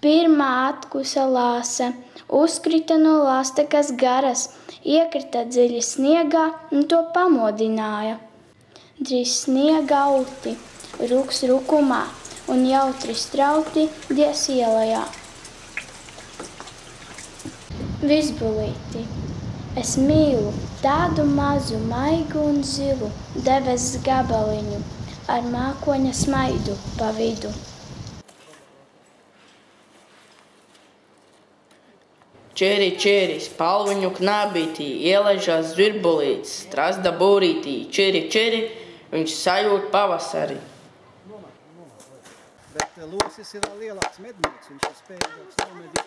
Pirmā atkusa lāse, uzkrita no lāstekas garas, iekrita dziļi sniegā un to pamodināja. Drīz sniega auti, ruks rukumā un jautri strauti dies ielajā. Vizbulīti, es mīlu tādu mazu, maigu un zilu debesu gabaliņu ar mākoņa smaidu pa vidu. Čeri, čeri, spalviņu knābītī, ielaižās zvirbulītis, strazda būrītī, čeri, čeri, viņš sajūt pavasari. Bet losis ir lielāks mednieks, viņš ir spējīgāks nomedīt.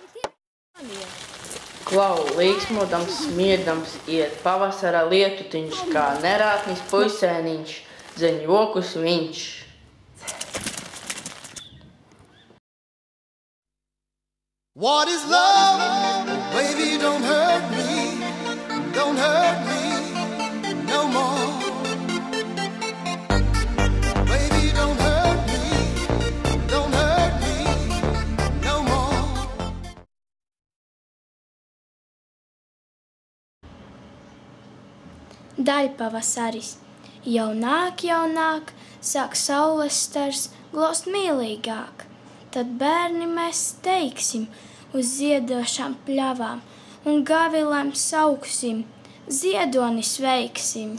Klau, līksmodams, smiedams, iet pavasara lietutiņš, kā nerātnis puisēniņš, zeņ jokus viņš. What is love? Baby, don't hurt me no more. Baby, don't hurt me no more. Daļpavasaris. Jau nāk, sāk saules stars glost mīlīgāk. Tad bērni mēs steigsim uz ziedošām pļavām un gavilēm sauksim, ziedoni sveiksim.